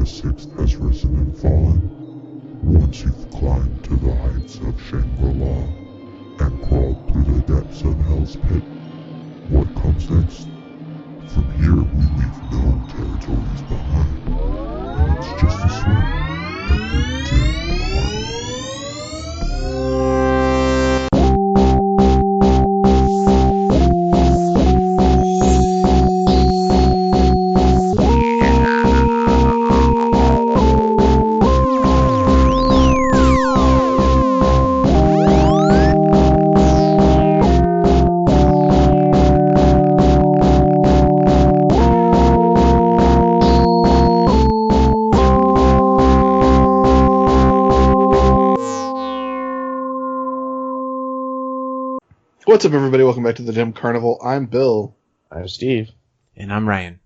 the sixth has risen and fallen. Once you've climbed to the heights of Shangri-La and crawled through the depths of Hell's Pit, what comes next? From here we leave no territories behind, and it's just a swim that begins behind. What's up, everybody? Welcome back to the Dim Carnival. I'm Bill. I'm Steve. And I'm Ryan.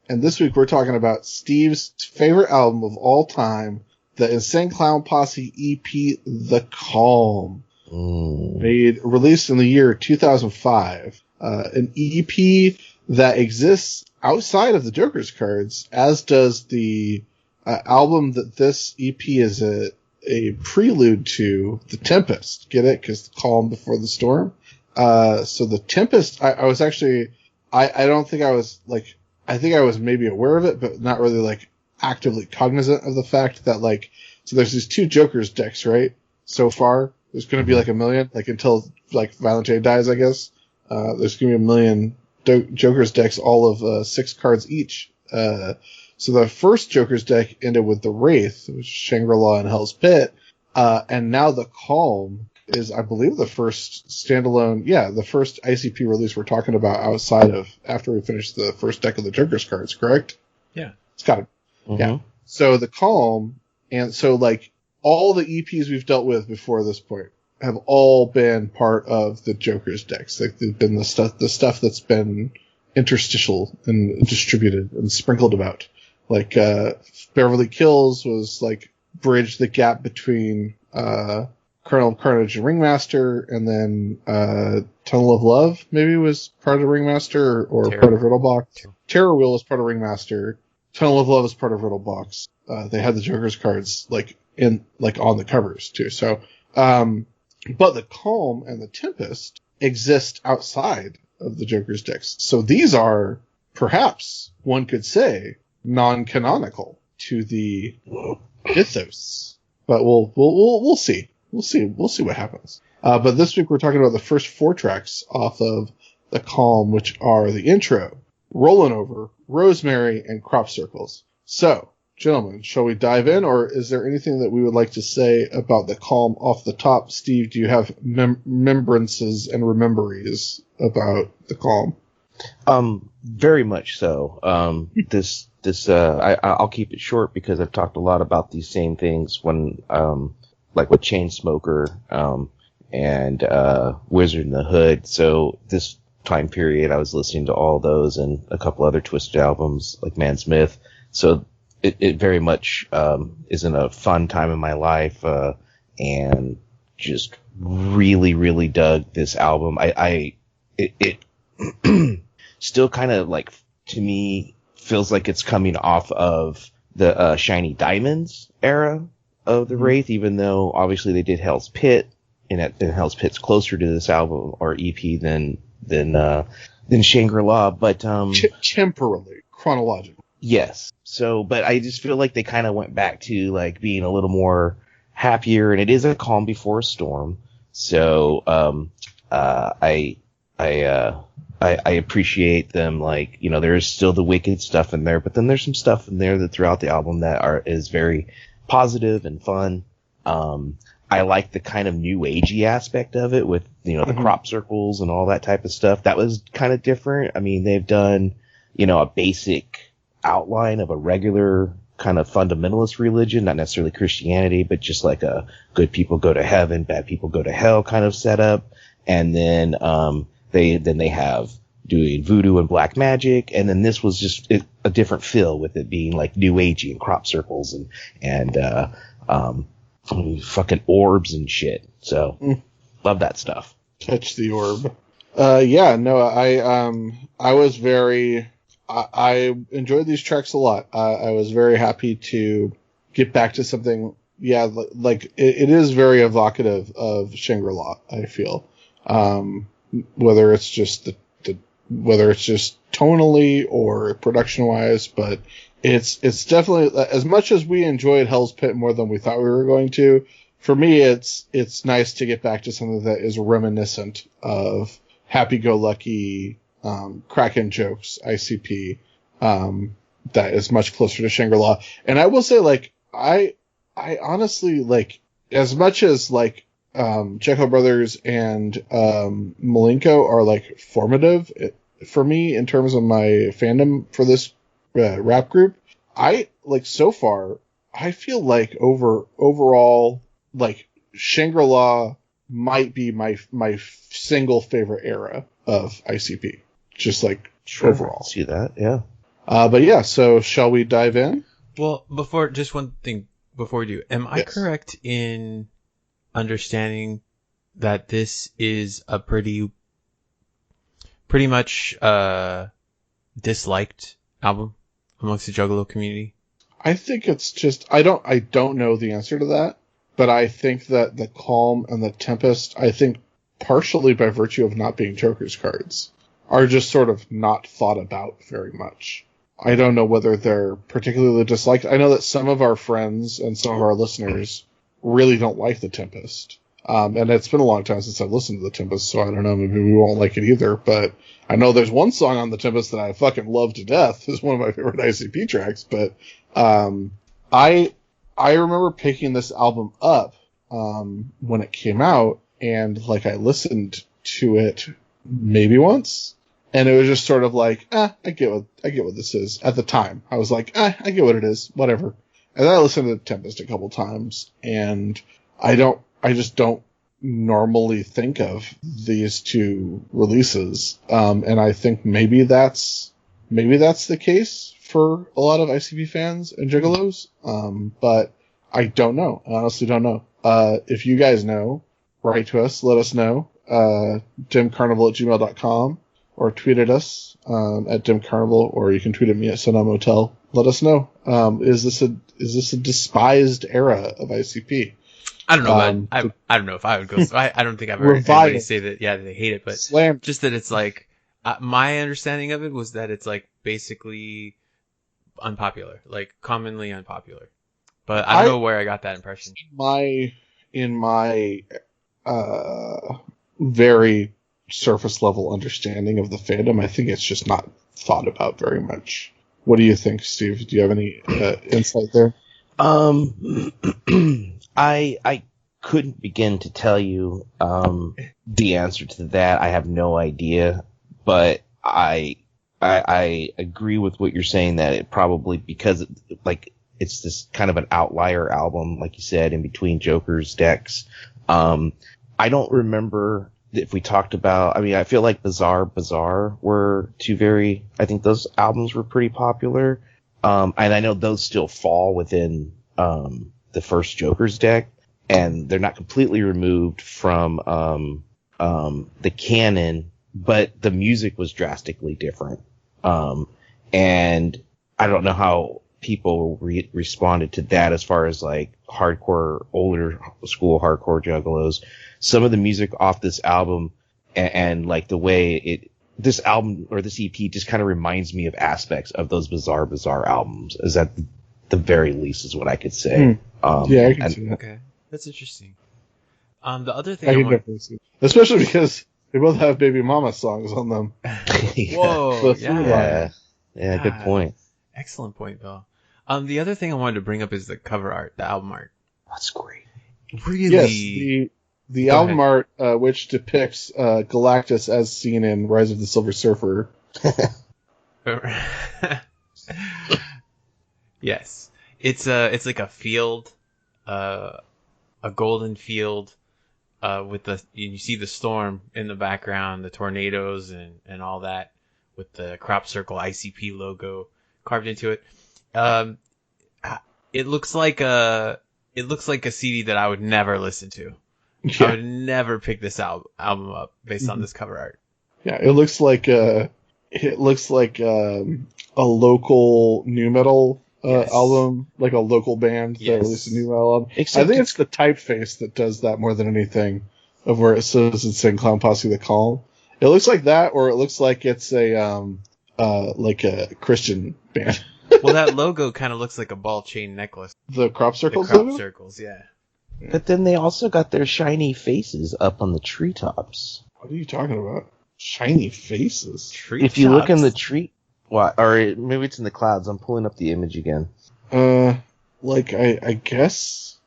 And this week we're talking about Steve's favorite album of all time, the Insane Clown Posse EP, The Calm. Released in the year 2005. An EP that exists outside of the Joker's cards, as does the album that this EP is a prelude to, The Tempest. Get it? Because the calm before the storm. So The Tempest, I was actually, I don't think I was like, I think I was maybe aware of it, but not really like actively cognizant of the fact that like, so there's these two Joker's decks, right? So far, there's going to be like a million, like until like Violent J dies, I guess. There's going to be a million Joker's decks, all of 6 cards each. So the first Joker's deck ended with the Wraith, which is Shangri-La and Hell's Pit. And now the Calm is, I believe, the first standalone, the first ICP release we're talking about outside of after we finish the first deck of the Joker's cards, correct? Yeah. It's got it. Mm-hmm. Yeah. So the Calm, and so like all the EPs we've dealt with before this point have all been part of the Joker's decks. Like they've been the stuff that's been interstitial and distributed and sprinkled about. Like Beverly Kills was like bridged the gap between Colonel Carnage and Ringmaster, and then Tunnel of Love maybe was part of the Ringmaster or part of Riddlebox. Terror Wheel was part of Ringmaster. Tunnel of Love is part of Riddlebox. They had the Joker's cards like on the covers too. So, but the Calm and the Tempest exist outside of the Joker's decks. So these are perhaps, one could say, non-canonical to the ethos. But we'll see. We'll see what happens. But this week we're talking about the first 4 tracks off of The Calm, which are the intro, Rollin Over, Rosemary, and Crop Circles. So, gentlemen, shall we dive in, or is there anything that we would like to say about The Calm off the top? Steve, do you have remembrances and rememberies about The Calm? Very much so. I'll keep it short because I've talked a lot about these same things when, like with Chainsmoker, and Wizard in the Hood. So this time period, I was listening to all those and a couple other Twisted albums like Man Smith. So it very much is in a fun time in my life, and just really, really dug this album. It still kind of like, to me, feels like it's coming off of the Shiny Diamonds era of the Wraith, even though obviously they did Hell's Pit, and Hell's Pit's closer to this album or EP than Shangri-La, but temporally, chronologically. Yes. So, but I just feel like they kind of went back to like being a little more happier, and it is a calm before a storm. So, I appreciate them. Like, you know, there is still the wicked stuff in there, but then there's some stuff in there that throughout the album that is very positive and fun. I like the kind of new agey aspect of it with, you know, the crop circles and all that type of stuff. That was kind of different. I mean, they've done, you know, a basic outline of a regular kind of fundamentalist religion, not necessarily Christianity, but just like a good people go to heaven, bad people go to hell kind of setup. And then, they have doing voodoo and black magic. And then this was just a different feel with it being like new agey and crop circles and fucking orbs and shit. So love that stuff. Touch the orb. I was very, I enjoyed these tracks a lot. I was very happy to get back to something. Yeah, like it is very evocative of Shangri-La, I feel. Whether it's just whether it's just tonally or production wise, but it's definitely, as much as we enjoyed Hell's Pit more than we thought we were going to. For me, it's nice to get back to something that is reminiscent of happy-go-lucky, cracking jokes, ICP, that is much closer to Shangri-La. And I will say, like, I honestly, like, as much as, like, Checo Brothers and Malenko are, like, formative for me in terms of my fandom for this rap group, so far, I feel like overall, like, Shangri-La might be my single favorite era of ICP. Just, like, Sure, overall. I see that, yeah. But yeah, so shall we dive in? Well, just one thing before we do. Am I correct in understanding that this is a pretty much disliked album amongst the Juggalo community? I think it's just, I don't know the answer to that, but I think that the Calm and the Tempest, I think partially by virtue of not being Joker's cards, are just sort of not thought about very much. I don't know whether they're particularly disliked. I know that some of our friends and some of our listeners really don't like the Tempest. And it's been a long time since I've listened to the Tempest, so I don't know, maybe we won't like it either, but I know there's one song on the Tempest that I fucking love to death. It's one of my favorite ICP tracks, but I remember picking this album up when it came out, and like I listened to it maybe once, and it was just sort of like, I get what this is. At the time, I was like, I get what it is, whatever. And then I listened to Tempest a couple times, and I just don't normally think of these two releases. And I think maybe that's the case for a lot of ICP fans and Juggalos. But I don't know. I honestly don't know. If you guys know, write to us, let us know. dimcarnival@gmail.com, or tweet at us at dimcarnival, or you can tweet at me at Motel. Let us know. Is this a despised era of ICP? I don't know. I don't know if I would go. I don't think I've heard anybody say that. Yeah, they hate it, but just that it's like my understanding of it was that it's like basically unpopular, like commonly unpopular. But I don't know where I got that impression. In my very surface level understanding of the fandom, I think it's just not thought about very much. What do you think, Steve? Do you have any insight there? I couldn't begin to tell you the answer to that. I have no idea, but I agree with what you're saying, that it probably, because it's this kind of an outlier album, like you said, in between Joker's decks. I don't remember if we talked about, I mean, I feel like Bazaar were I think those albums were pretty popular. And I know those still fall within the first Joker's deck, and they're not completely removed from the canon, but the music was drastically different. And I don't know how people responded to that as far as like hardcore, older school hardcore Juggalos. Some of the music off this album and like the way this album or this EP just kind of reminds me of aspects of those Bazaar albums, is at the very least is what I could say. Yeah, I can see that. Okay, that's interesting. The other thing I definitely see, especially because they both have Baby Mama songs on them. Whoa, yeah, good point. Excellent point, Bill. The other thing I wanted to bring up is the cover art, the album art. That's great. Really? Yes, the album art, which depicts Galactus as seen in Rise of the Silver Surfer. Yes, it's like a field, a golden field, with you see the storm in the background, the tornadoes and all that, with the crop circle ICP logo carved into it. It looks like a CD that I would never listen to. Yeah. I would never pick this album up based on this cover art. Yeah, it looks like local nu metal album, like a local band that released a nu metal album. Except I think it's the typeface that does that more than anything, of where it says it's Insane Clown Posse the Calm. It looks like that, or it looks like it's a Christian band. Well, that logo kind of looks like a ball chain necklace. The crop circles? The crop circles, yeah. But then they also got their shiny faces up on the treetops. What are you talking about? Shiny faces? If you look in the tree... What? Or maybe it's in the clouds. I'm pulling up the image again. I guess?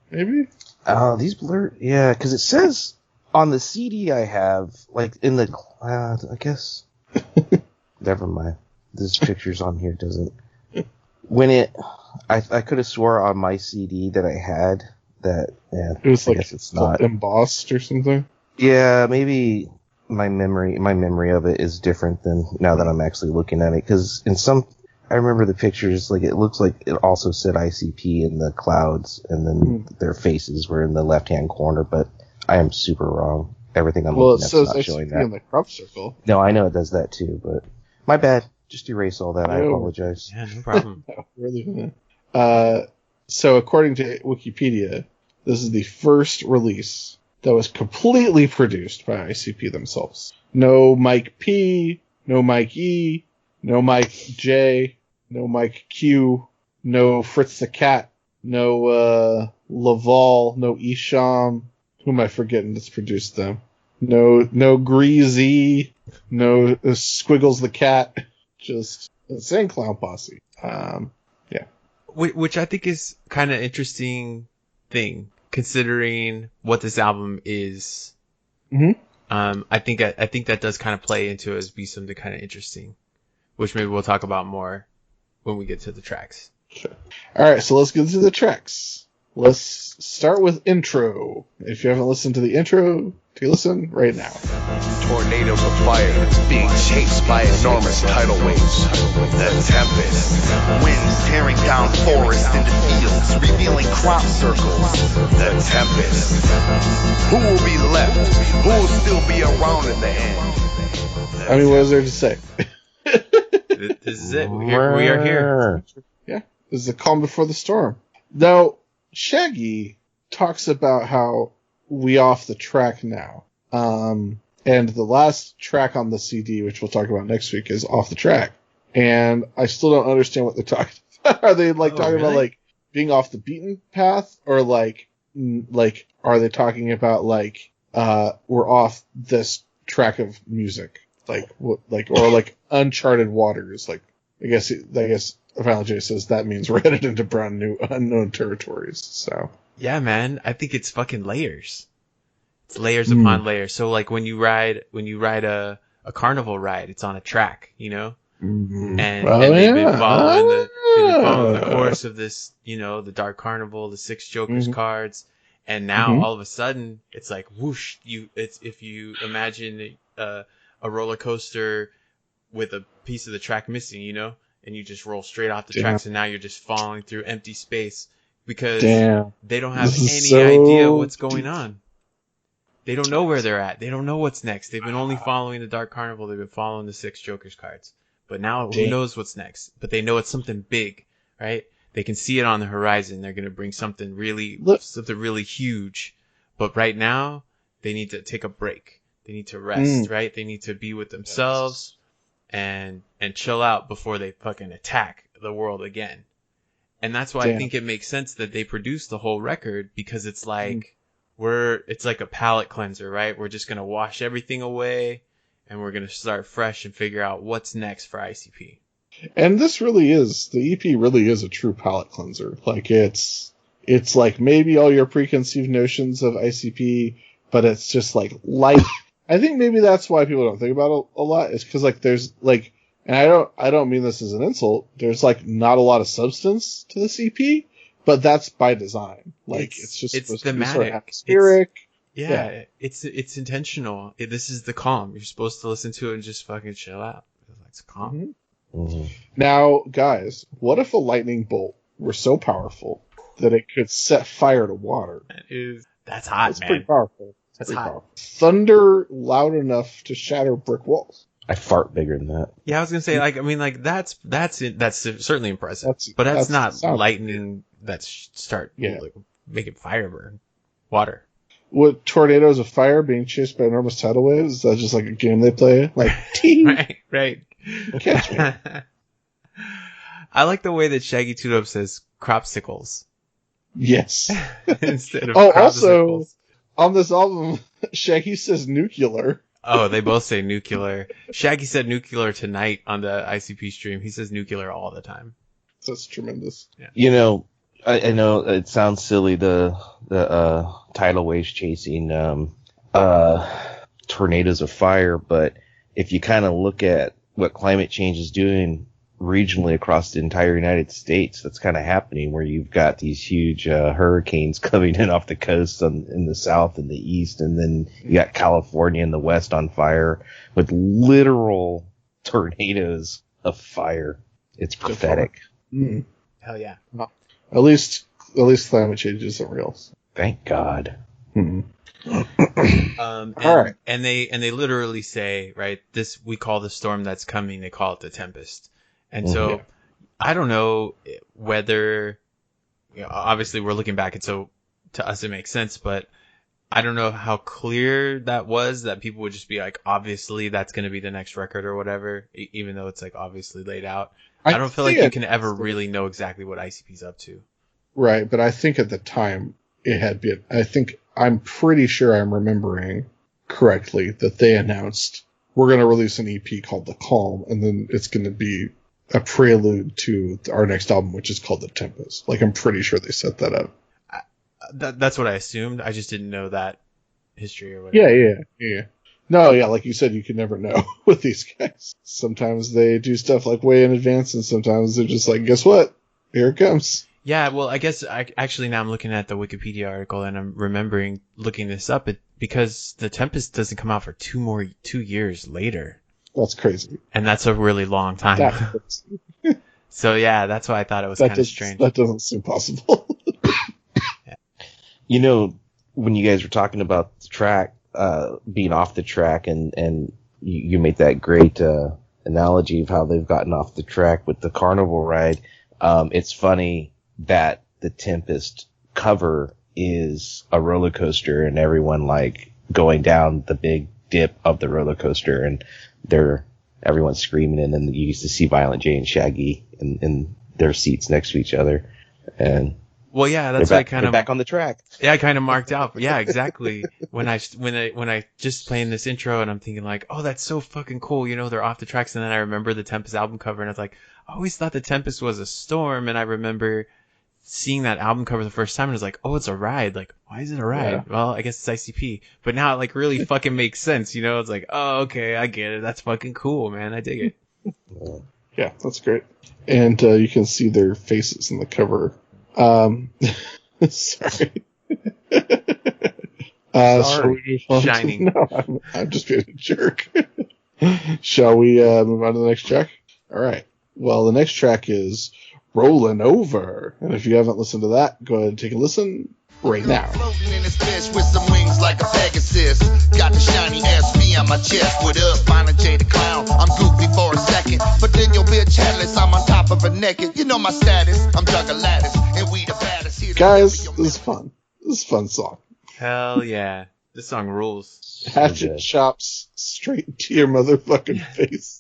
Maybe? Oh, these blur... Yeah, because it says on the CD I have, like, in the clouds, I guess... Never mind. This picture's on here, doesn't... When it... I could have swore on my CD that I had that... Yeah, it was I guess it's not embossed or something? Yeah, maybe... My memory of it is different than now that I'm actually looking at it, because I remember the pictures, like, it looks like it also said ICP in the clouds, and then their faces were in the left-hand corner, but I am super wrong. Everything I'm looking at is not showing that. In the crop circle. No, I know it does that too, but my bad. Just erase all that. I apologize. Yeah, no problem. So according to Wikipedia, this is the first release that was completely produced by ICP themselves. No Mike P, no Mike E, no Mike J, no Mike Q, no Fritz the Cat, no Laval, no Isham. Who am I forgetting that's produced them? No Greasy, no Squiggles the Cat. Just Insane Clown Posse. Yeah. Which I think is kind of interesting thing, considering what this album is. Mm-hmm. I think that does kind of play into it as be something kind of interesting, which maybe we'll talk about more when we get to the tracks. Sure. All right, so let's get to the tracks. Let's start with intro. If you haven't listened to the intro, take a listen right now. Tornadoes of fire being chased by enormous tidal waves. The tempest. Winds tearing down forests into fields, revealing crop circles. The tempest. Who will be left? Who will still be around in the end? I mean, what is there to say? This is it. We are here. Yeah, this is the calm before the storm. Now, Shaggy talks about how we off the track now. And the last track on the CD, which we'll talk about next week, is Off the Track. And I still don't understand what they're talking about. Are they talking about like being off the beaten path, or like are they talking about we're off this track of music, or uncharted waters? Like I guess Violent J says that means we're headed into brand new unknown territories. So yeah, man, I think it's fucking layers. It's layers upon layers. So like when you ride a carnival ride, it's on a track, you know? Mm-hmm. And they've been following the course of this, you know, the Dark Carnival, the 6 Jokers cards, and now all of a sudden it's like whoosh. If you imagine a roller coaster with a piece of the track missing, you know, and you just roll straight off the tracks, and now you're just falling through empty space because they don't have any idea what's going on. They don't know where they're at. They don't know what's next. They've been only following the Dark Carnival. They've been following the 6 Jokers cards. But now who knows what's next? But they know it's something big, right? They can see it on the horizon. They're going to bring something really huge. But right now, they need to take a break. They need to rest, right? They need to be with themselves and chill out before they fucking attack the world again. And that's why I think it makes sense that they produced the whole record, because it's like, it's like a palate cleanser, right? We're just going to wash everything away and we're going to start fresh and figure out what's next for ICP. And this really is, the EP really is a true palate cleanser. Like it's like maybe all your preconceived notions of ICP, but it's just like light. I think maybe that's why people don't think about it a lot, is because like there's like, and I don't mean this as an insult, there's like not a lot of substance to this EP. But that's by design. Like it's just supposed to be sort of atmospheric. It's intentional. This is the calm. You're supposed to listen to it and just fucking chill out. It's calm. Mm-hmm. Now, guys, what if a lightning bolt were so powerful that it could set fire to water? That's hot, man. Pretty powerful. That's hot. Powerful. Thunder loud enough to shatter brick walls. I fart bigger than that. Yeah, I was gonna say, like, I mean, like, that's certainly impressive, but that's not lightning that start like, making fire burn water. What, tornadoes of fire being chased by enormous tidal waves? Is that just like a game they play? Like, right. Catch me. I like the way that Shaggy 2-Dope says cropsicles. Yes. Instead of also, on this album, Shaggy says nuclear. Oh, they both say nuclear. Shaggy said nuclear tonight on the ICP stream. He says nuclear all the time. That's tremendous. Yeah. You know, I know it sounds silly, the tidal waves chasing tornadoes of fire, but if you kind of look at what climate change is doing regionally across the entire United States, that's kind of happening, where you've got these huge hurricanes coming in off the coast in the south and the east, and then you got California in the west on fire with literal tornadoes of fire. It's pathetic. Mm. Hell yeah. Well, at least climate change isn't real. Thank God. Mm-hmm. All right. And they literally say, right, this, we call the storm that's coming, they call it the tempest. And so I don't know whether, obviously we're looking back, and so to us it makes sense, but I don't know how clear that was, that people would just be like, obviously that's going to be the next record or whatever, even though it's like obviously laid out. I don't feel like you can ever really know exactly what ICP's up to. Right, but I think at the time it had been, I'm pretty sure I'm remembering correctly that they announced, we're going to release an EP called The Calm, and then it's going to be a prelude to our next album, which is called The Tempest. Like, I'm pretty sure they set that up. That's what I assumed. I just didn't know that history or whatever. Yeah. No, yeah, like you said, you can never know with these guys. Sometimes they do stuff like way in advance, and sometimes they're just like, guess what? Here it comes. Yeah, well, I guess actually now I'm looking at the Wikipedia article and I'm remembering looking this up because The Tempest doesn't come out for 2 years later. That's crazy. And that's a really long time. So yeah, that's why I thought it was kind of strange. That doesn't seem possible. Yeah. You know, when you guys were talking about the track being off the track, and you made that great analogy of how they've gotten off the track with the carnival ride. It's funny that the Tempest cover is a roller coaster and everyone like going down the big dip of the roller coaster, and everyone's screaming, and then you used to see Violent J and Shaggy in their seats next to each other, and well, yeah, that's what I kind of back on the track. Yeah, I kind of marked out. Yeah, exactly. when I just playing this intro and I'm thinking like, oh, that's so fucking cool. You know, they're off the tracks, and then I remember the Tempest album cover, and I was like, I always thought the Tempest was a storm, and I remember seeing that album cover the first time, and I was like, oh, it's a ride. Like, why is it a ride? Yeah. Well, I guess it's ICP. But now it like really fucking makes sense. You know, it's like, oh, okay, I get it. That's fucking cool, man. I dig it. Yeah, that's great. And you can see their faces in the cover. Sorry. Shining. No, I'm just being a jerk. Shall we move on to the next track? All right. Well, the next track is Rollin' Over. And if you haven't listened to that, go ahead and take a listen right now. Floating in this bitch with some wings like a Pegasus. Got the shiny SV on my chest. What up, Violent J the Clown? I'm goofy for a second, but then your bitch headless. I'm on top of her naked. You know my status. I'm Doug Lattice, and we the baddest. Guys, this is fun. This is a fun song. Hell yeah. This song rules. Hatchet chops straight into your motherfucking face.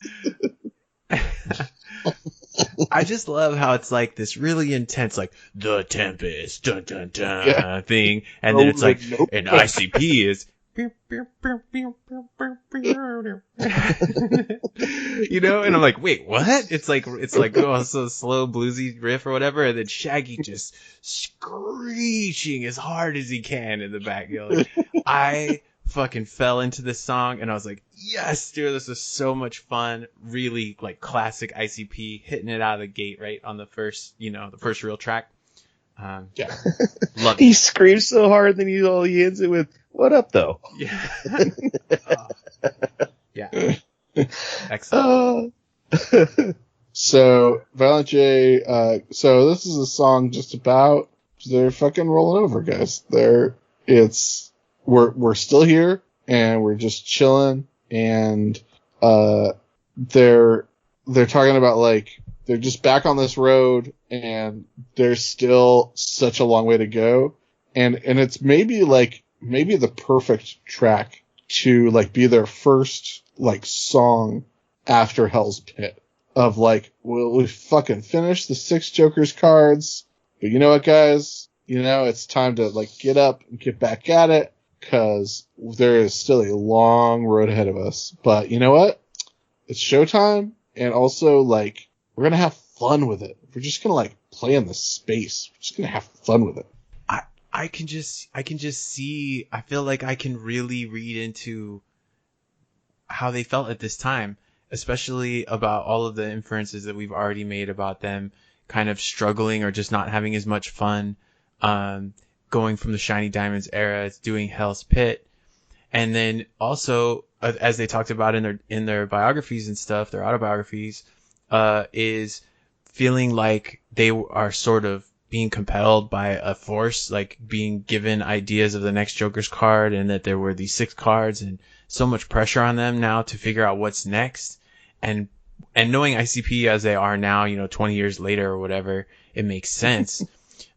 I just love how it's like this really intense, like, the Tempest, dun dun dun thing. And then it's like, and ICP is, you know, and I'm like, wait, what? It's like, oh, so slow bluesy riff or whatever. And then Shaggy just screeching as hard as he can in the back. You know, like, I fucking fell into this song and I was like, yes, dude, this is so much fun. Really like classic ICP, hitting it out of the gate right on the first, the first real track. Yeah. Love He screams so hard, then he ends it with, what up though? Yeah. Yeah. Excellent. So Violent J, so this is a song just about they're fucking rolling over, guys. We're still here and we're just chilling, and they're talking about like they're just back on this road and there's still such a long way to go, and it's maybe the perfect track to like be their first like song after Hell's Pit of like, well, we fucking finished the 6 Joker's cards, but you know what, guys? You know, it's time to like get up and get back at it, because there is still a long road ahead of us. But you know what? It's showtime, and also like we're gonna have fun with it. We're just gonna like play in the space. We're just gonna have fun with it. I can just see. I feel like I can really read into how they felt at this time, especially about all of the inferences that we've already made about them kind of struggling or just not having as much fun. Going from the Shiny Diamonds era, doing Hell's Pit, and then also as they talked about in their biographies and stuff, their autobiographies, is feeling like they are sort of being compelled by a force, like being given ideas of the next Joker's card, and that there were these 6 cards and so much pressure on them now to figure out what's next, and knowing ICP as they are now, 20 years later or whatever, it makes sense.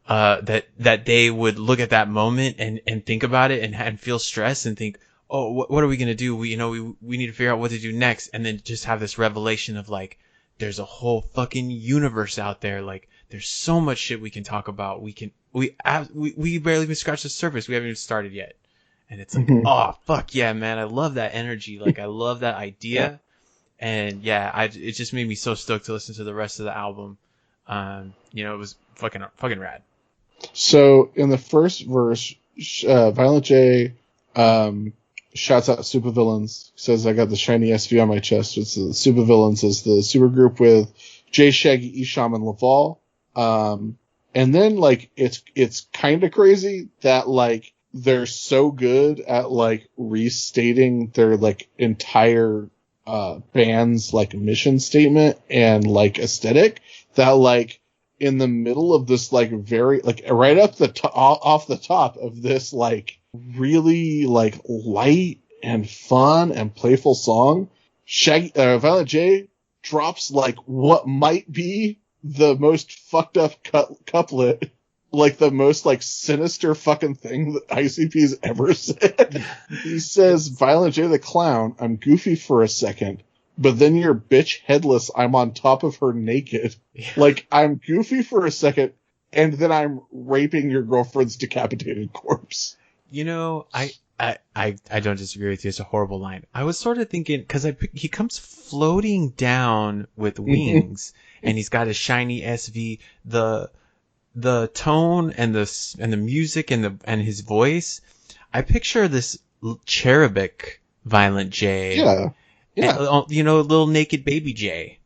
That they would look at that moment and think about it and feel stressed and think, oh, what are we going to do? We need to figure out what to do next. And then just have this revelation of like, there's a whole fucking universe out there. Like there's so much shit we can talk about. We barely even scratched the surface. We haven't even started yet. And it's like, oh fuck yeah, man. I love that energy. Like I love that idea. And yeah, it just made me so stoked to listen to the rest of the album. It was fucking rad. So in the first verse, Violent J shouts out supervillains, says, I got the shiny SV on my chest. It's the supervillains is the supergroup with Jay, Shaggy, Isham, and Laval. And then like it's kind of crazy that like they're so good at like restating their like entire band's like mission statement and like aesthetic, that like in the middle of this like very like right up the off the top of this like really like light and fun and playful song, Violent J drops like what might be the most fucked up couplet, like the most like sinister fucking thing that ICP's ever said. He says, Violent J the clown, I'm goofy for a second, but then you're bitch headless, I'm on top of her naked. Yeah. Like, I'm goofy for a second, and then I'm raping your girlfriend's decapitated corpse. I don't disagree with you. It's a horrible line. I was sort of thinking, because he comes floating down with wings, and he's got a shiny SV. The tone and the music and his voice, I picture this cherubic Violent J. Yeah. Yeah. And, little naked baby J.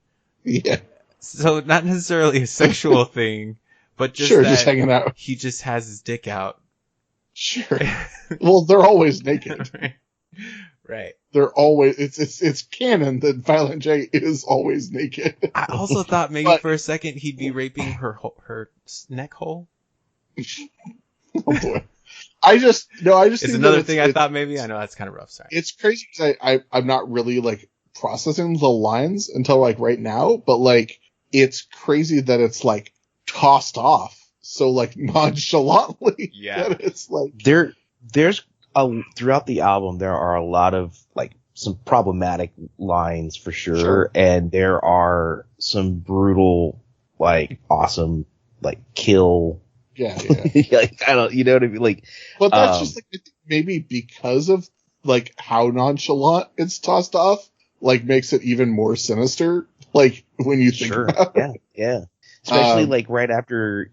Yeah. So not necessarily a sexual thing, but just just hanging out. He just has his dick out. Sure. Well, they're always naked. Right. They're always it's canon that Violent J is always naked. I also thought maybe for a second he'd be raping her neck hole. Oh boy. I just it's another thing I thought maybe. I know that's kind of rough. Sorry. It's crazy because I'm not really like processing the lines until like right now, but like it's crazy that it's like tossed off so like nonchalantly. Yeah. That it's like there's throughout the album there are a lot of like some problematic lines for sure, and there are some brutal like awesome like kill. Yeah. Like I don't, you know what I mean? Like, but that's just like maybe because of like how nonchalant it's tossed off, like makes it even more sinister. Like when you think about it. Yeah. Especially like right after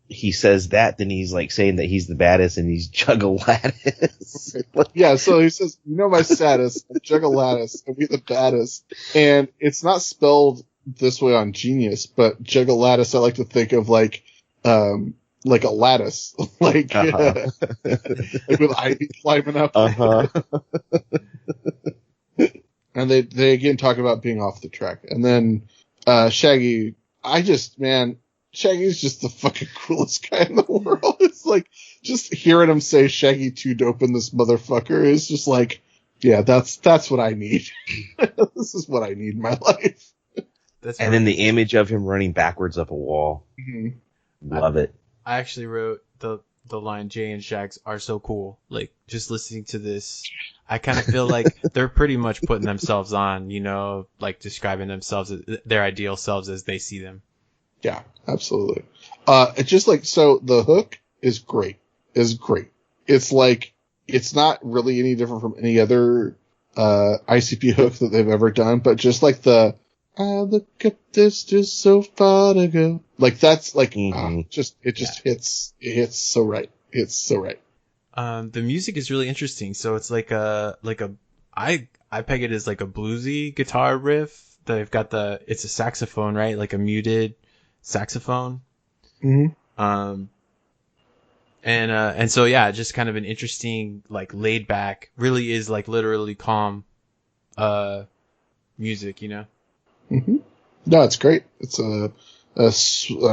he says that, then he's like saying that he's the baddest and he's Juggalatus. Yeah, so he says, my status, I'm Juggalatus, and we the baddest. And it's not spelled this way on Genius, but Juggalatus I like to think of like a lattice, like with ivy climbing up. And they again talk about being off the track, and then Shaggy. Shaggy's just the fucking coolest guy in the world. It's like just hearing him say Shaggy too dope in this motherfucker is just like Yeah, that's what I need. This is what I need in my life. And then the image of him running backwards up a wall. Mm-hmm. Love it. I actually wrote the line Jay and Shags are so cool. Like, just listening to this, I kind of feel like they're pretty much putting themselves on, like describing themselves, their ideal selves as they see them. Yeah, absolutely. It's just like, so the hook is great. It's like, it's not really any different from any other ICP hook that they've ever done, but just like I look at this just so far to go. Like, that's like, it just hits so right. It's so right. The music is really interesting. So it's I peg it as like a bluesy guitar riff. They've got it's a saxophone, right? Like a muted saxophone. Mm-hmm. And so, yeah, just kind of an interesting, like, laid back, really is like literally calm, music, Mm-hmm. No, it's great. It's a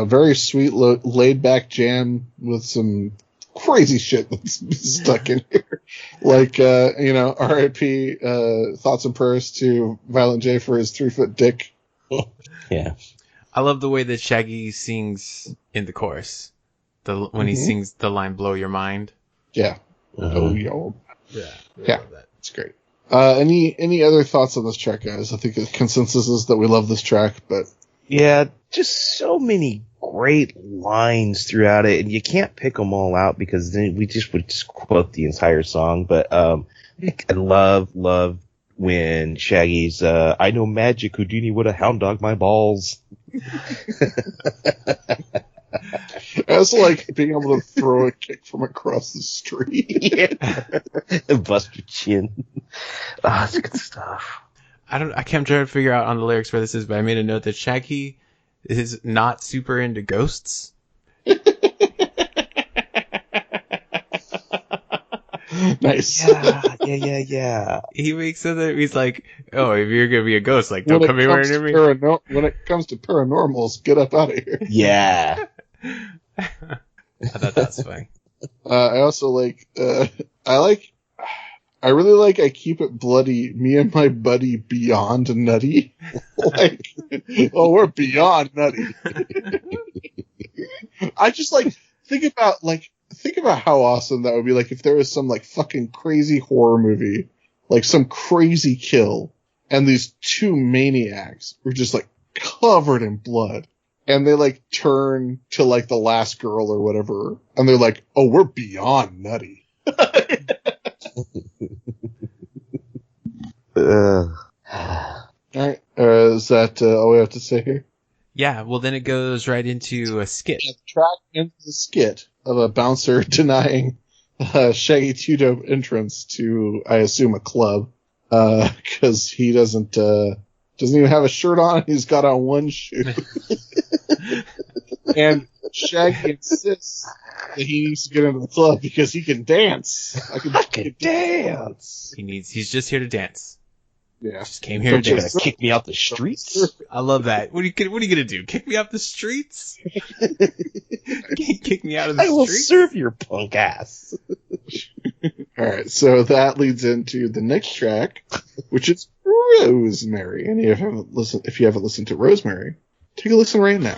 very sweet, laid back jam with some crazy shit that's stuck in here. Like, R.I.P. Thoughts and prayers to Violent J for his 3-foot dick. Yeah. I love the way that Shaggy sings in the chorus. When he sings the line "Blow Your Mind." Yeah. Oh, yo. Yeah. It's great. Any other thoughts on this track, guys? I think the consensus is that we love this track, but yeah, just so many great lines throughout it, and you can't pick them all out because then we would just quote the entire song. But I love when Shaggy's "I know magic Houdini would have hound dogged my balls." I also like being able to throw a kick from across the street. Yeah. Bust your chin. That's good stuff. I can't try to figure out on the lyrics where this is, but I made a note that Shaggy is not super into ghosts. Nice. Yeah. He makes it that he's like, oh, if you're gonna be a ghost, like, don't come anywhere near me. When it comes to paranormals, get up out of here. Yeah. I thought that's funny. I also like, I really like I Keep It Bloody, me and my buddy beyond nutty. Like, oh, we're beyond nutty. I just like, think about how awesome that would be, like, if there was some, like, fucking crazy horror movie, like some crazy kill, and these two maniacs were just, like, covered in blood. And they, like, turn to, like, the last girl or whatever, and they're like, oh, we're beyond nutty. Alright, is that all we have to say here? Yeah, well, then it goes right into a skit. Yeah, the track into the skit of a bouncer denying Shaggy 2-Dope entrance to, I assume, a club, because he doesn't even have a shirt on. He's got on one shoe. And Shaggy insists that he needs to get into the club because he can dance. I can dance. He's just here to dance. Yeah. Just came here to You're dance. gonna kick me out the streets? I love that. What are you gonna do? Kick me off the streets? Kick me out of the streets? I will serve your punk ass. Alright, so that leads into the next track, which is Rosemary. And if you haven't listened to Rosemary, take a listen right now.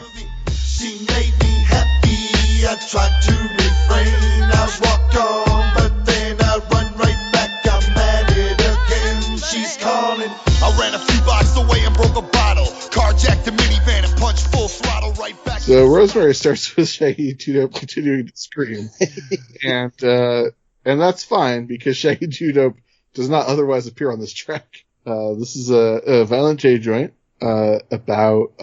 She made me happy, I tried to refrain, I walk on, but then I run right back, I'm at it again, she's calling. I ran a few blocks away and broke a bottle, carjacked the minivan and punched full throttle right back. So Rosemary starts with Shaggy 2-Dope continuing to scream. And that's fine, because Shaggy 2-Dope does not otherwise appear on this track. This is a Violent J joint, about,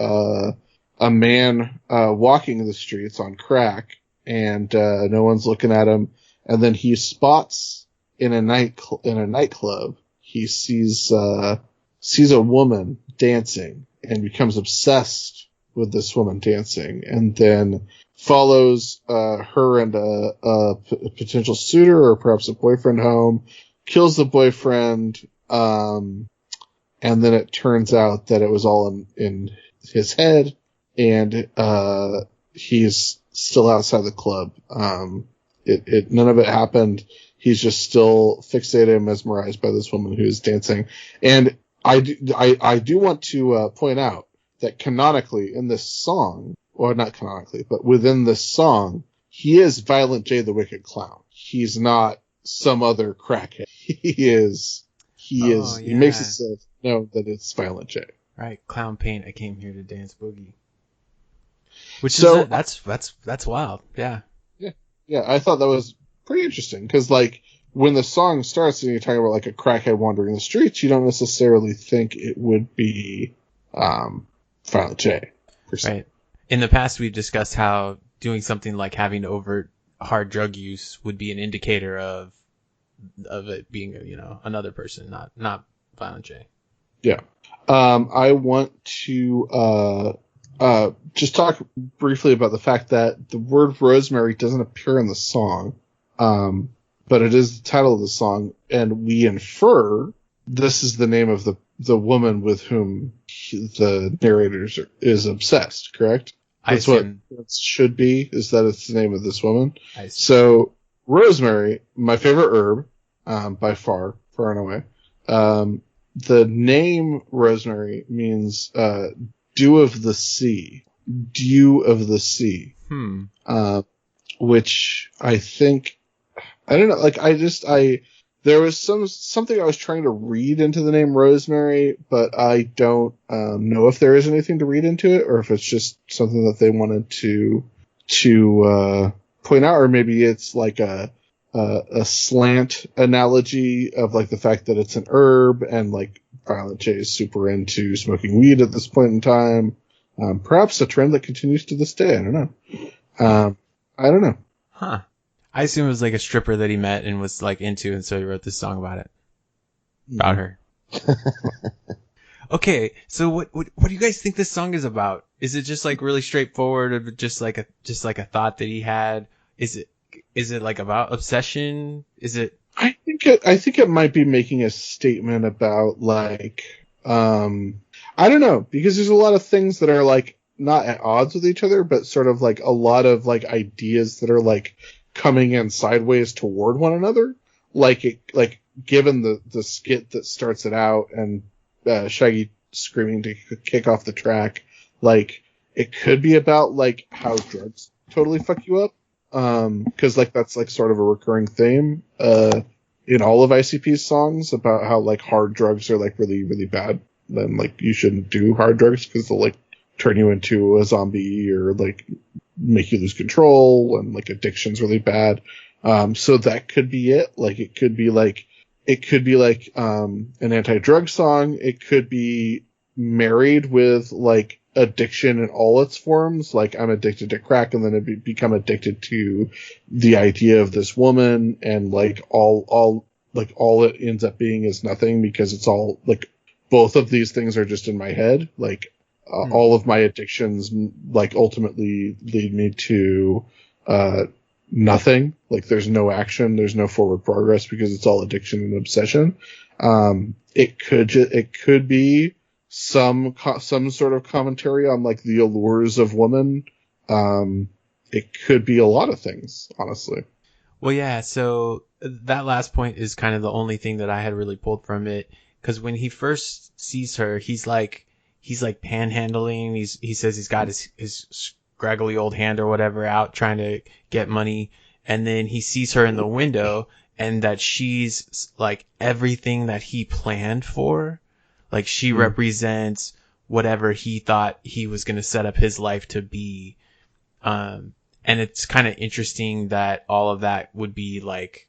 a man, walking the streets on crack, and, no one's looking at him. And then he spots in a nightclub, he sees a woman dancing and becomes obsessed with this woman dancing, and then follows, her and a potential suitor or perhaps a boyfriend home, kills the boyfriend, and then it turns out that it was all in his head, and he's still outside the club. None of it happened. He's just still fixated and mesmerized by this woman who is dancing. And I do want to point out that canonically in this song, or not canonically, but within this song, he is Violent J the Wicked Clown. He's not some other crackhead. He makes himself know that it's Violent J. Right, Clown Paint, I came here to dance boogie. Which is that's wild. Yeah. Yeah, I thought that was pretty interesting because, like, when the song starts and you're talking about like a crackhead wandering the streets, you don't necessarily think it would be Violent J. Right. In the past, we've discussed how doing something like having overt hard drug use would be an indicator of it being, another person, not Violent J. Yeah. I want to just talk briefly about the fact that the word Rosemary doesn't appear in the song, but it is the title of the song, and we infer this is the name of the woman with whom the narrator is obsessed, correct? That's what it should be, is that it's the name of this woman. So, Rosemary, my favorite herb, by far and away. The name Rosemary means dew of the sea. Dew of the sea. Which I think, I don't know, like, there was something I was trying to read into the name Rosemary, but I don't know if there is anything to read into it, or if it's just something that they wanted to point out, or maybe it's like a slant analogy of like the fact that it's an herb, and like Violent J is super into smoking weed at this point in time. Perhaps a trend that continues to this day. I don't know. I don't know. Huh. I assume it was like a stripper that he met and was like into, and so he wrote this song about it. About her. Okay, so what do you guys think this song is about? Is it just like really straightforward, or just like a thought that he had? Is it like about obsession? Is it? I think it might be making a statement about like I don't know, because there's a lot of things that are like not at odds with each other, but sort of like a lot of like ideas that are like coming in sideways toward one another. Like given the skit that starts it out and Shaggy screaming to kick off the track, like it could be about like how drugs totally fuck you up. Cause like that's like sort of a recurring theme, in all of ICP's songs about how like hard drugs are like really, really bad. Then like you shouldn't do hard drugs because they'll like turn you into a zombie or like make you lose control, and like addiction's really bad. So that could be it. Like it could be like an anti-drug song. It could be married with like addiction in all its forms. Like I'm addicted to crack, and then it become addicted to the idea of this woman, and like all it ends up being is nothing, because it's all like both of these things are just in my head. Like all of my addictions like ultimately lead me to nothing. Like there's no action, there's no forward progress, because it's all addiction and obsession. It could be some sort of commentary on like the allures of woman. It could be a lot of things, honestly. Well, yeah. So that last point is kind of the only thing that I had really pulled from it, because when he first sees her, he's like panhandling. He says he's got his scraggly old hand or whatever out trying to get money, and then he sees her in the window, and that she's like everything that he planned for. Like she represents whatever he thought he was going to set up his life to be. And it's kind of interesting that all of that would be like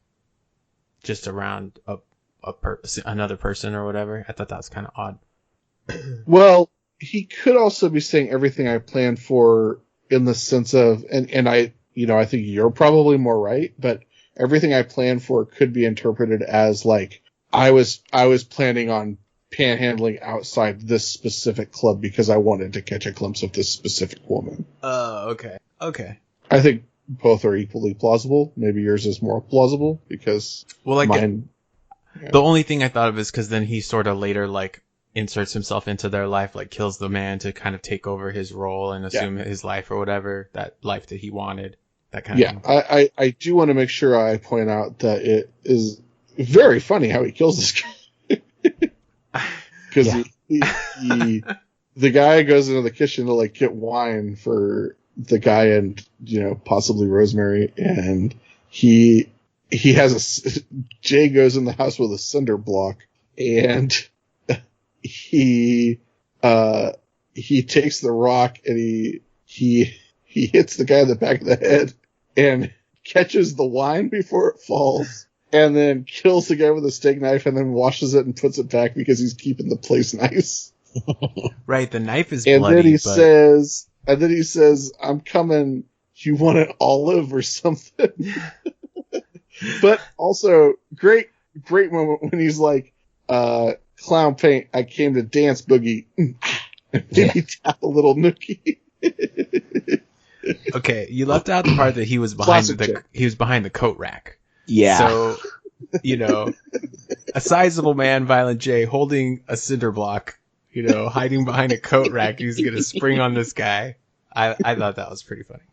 just around another person or whatever. I thought that was kind of odd. Well, he could also be saying everything I planned for in the sense of, and I think you're probably more right, but everything I planned for could be interpreted as like, I was planning on panhandling outside this specific club because I wanted to catch a glimpse of this specific woman. Oh, okay. I think both are equally plausible. Maybe yours is more plausible because mine. The only thing I thought of is because then he sort of later like inserts himself into their life, like kills the man to kind of take over his role and assume his life or whatever, that life that he wanted. that kind of thing. Yeah, I do want to make sure I point out that it is very funny how he kills this guy. Because the guy goes into the kitchen to like get wine for the guy and, you know, possibly Rosemary, and Jay goes in the house with a cinder block, and he takes the rock and he hits the guy in the back of the head and catches the wine before it falls, and then kills the guy with a steak knife and then washes it and puts it back because he's keeping the place nice. Right, the knife is and bloody. And then he says, "I'm coming. You want an olive or something?" But also, great moment when he's like, "Clown paint. I came to dance boogie." And he tap a little nookie. Okay, you left out the part that he was behind the coat rack. Yeah. So, you know, a sizable man, Violent J, holding a cinder block, you know, hiding behind a coat rack. He's gonna spring on this guy. I thought that was pretty funny.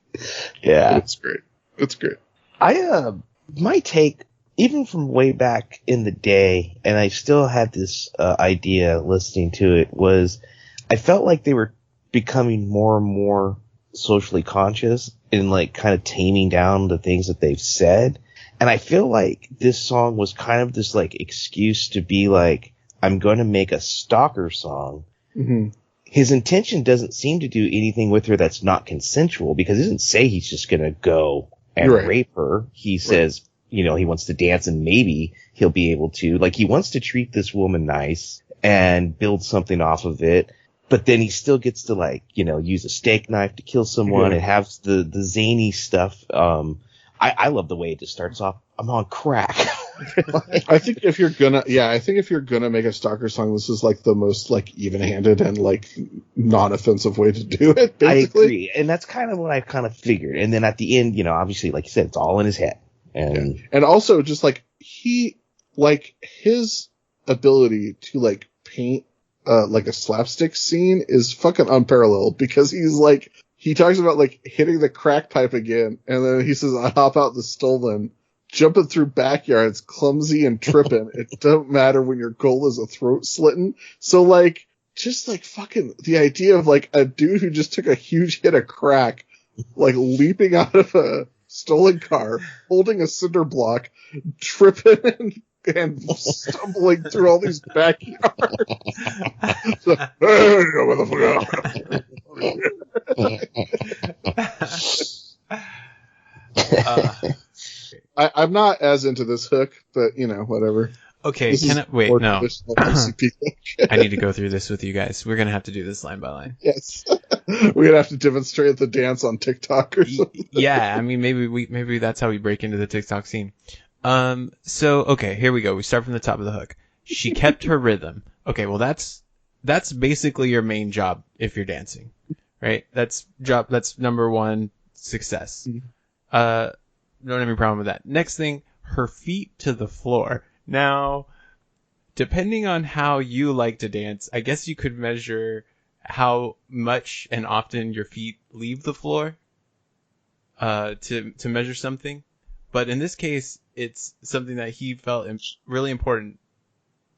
Yeah, it's great. It's great. My take, even from way back in the day, and I still had this idea listening to it, was I felt like they were becoming more and more socially conscious and like kind of taming down the things that they've said. And I feel like this song was kind of this like excuse to be like, I'm going to make a stalker song. Mm-hmm. His intention doesn't seem to do anything with her that's not consensual, because he doesn't say he's just going to go and rape her. He says, you know, he wants to dance and maybe he'll be able to. Like, he wants to treat this woman nice and build something off of it. But then he still gets to, like, you know, use a steak knife to kill someone and have the zany stuff. I love the way it just starts off. I'm on crack. I think if you're gonna make a stalker song, this is like the most like even-handed and like non-offensive way to do it. Basically. I agree, and that's kind of what I kind of figured. And then at the end, you know, obviously, like you said, it's all in his head, and also just like his ability to like paint like a slapstick scene is fucking unparalleled, because he talks about like hitting the crack pipe again, and then he says, I hop out the stolen, jumping through backyards, clumsy and tripping. It don't matter when your goal is a throat slitting. So like, just like fucking the idea of like a dude who just took a huge hit of crack, like leaping out of a stolen car, holding a cinder block, tripping and stumbling through all these backyards. So, hey, motherfucker. I'm not as into this hook, but you know, whatever. Okay, wait, no. I need to go through this with you guys. We're gonna have to do this line by line. Yes, we're gonna have to demonstrate the dance on TikTok or something. Yeah, I mean, maybe that's how we break into the TikTok scene. So okay, here we go. We start from the top of the hook. She kept her rhythm. Okay, well that's basically your main job if you're dancing, right? That's number one success. Don't have any problem with that. Next thing, her feet to the floor. Now, depending on how you like to dance, I guess you could measure how much and often your feet leave the floor to measure something. But in this case, it's something that he felt really important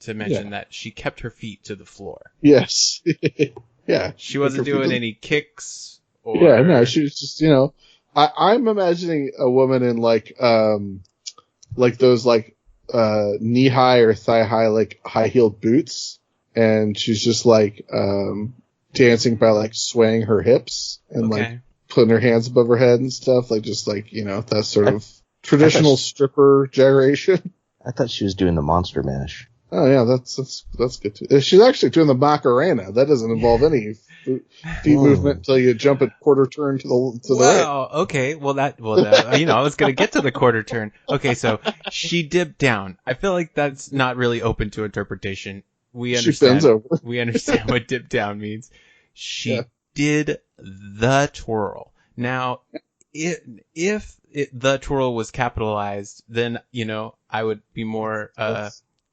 to mention, that she kept her feet to the floor. Yes. Yeah. She wasn't doing any kicks or... Yeah, no, she was just, you know... I'm imagining a woman in like those like knee high or thigh high like high heeled boots, and she's just like dancing by like swaying her hips and like putting her hands above her head and stuff, like just like, you know, that sort of traditional stripper gyration. I thought she was doing the Monster Mash. Oh yeah, that's good too. She's actually doing the Macarena. That doesn't involve any feet movement until you jump a quarter turn to the right. Okay. Well, you know, I was gonna get to the quarter turn. Okay, so she dipped down. I feel like that's not really open to interpretation. We understand. She bends over. We understand what dip down means. She did the twirl. Now, if the twirl was capitalized, then, you know, I would be more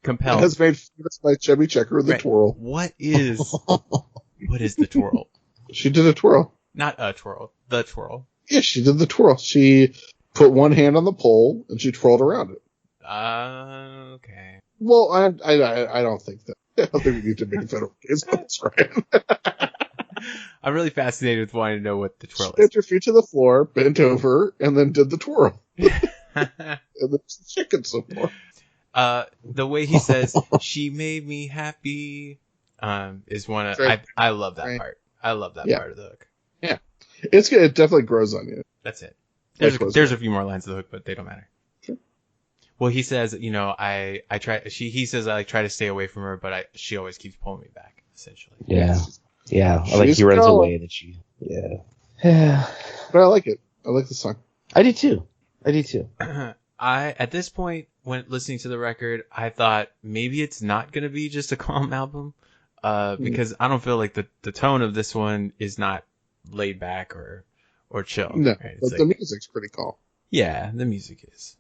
compelled. It has made famous by Chubby Checker the twirl. What is the twirl? She did a twirl. Not a twirl. The twirl. Yeah, she did the twirl. She put one hand on the pole and she twirled around it. Okay. Well, I don't think that. I don't think we need to make a federal case on this, Ryan. I'm really fascinated with wanting to know what the twirl She is. put her feet to the floor, bent over, and then did the twirl. And then chicken some more. The way he says, "She made me happy," is one of I love that part. I love that part of the hook. Yeah, it's good. It definitely grows on you. That's it. There's a few more lines of the hook, but they don't matter. Sure. Well, he says, I try. He says I try to stay away from her, but she always keeps pulling me back. Essentially. Yeah. Like he runs away, and she. Yeah. But I like it. I like the song. I do too. At this point, when listening to the record, I thought maybe it's not going to be just a calm album, because I don't feel like the tone of this one is not laid back or chill. No, right? but the music's pretty calm. Yeah, the music is.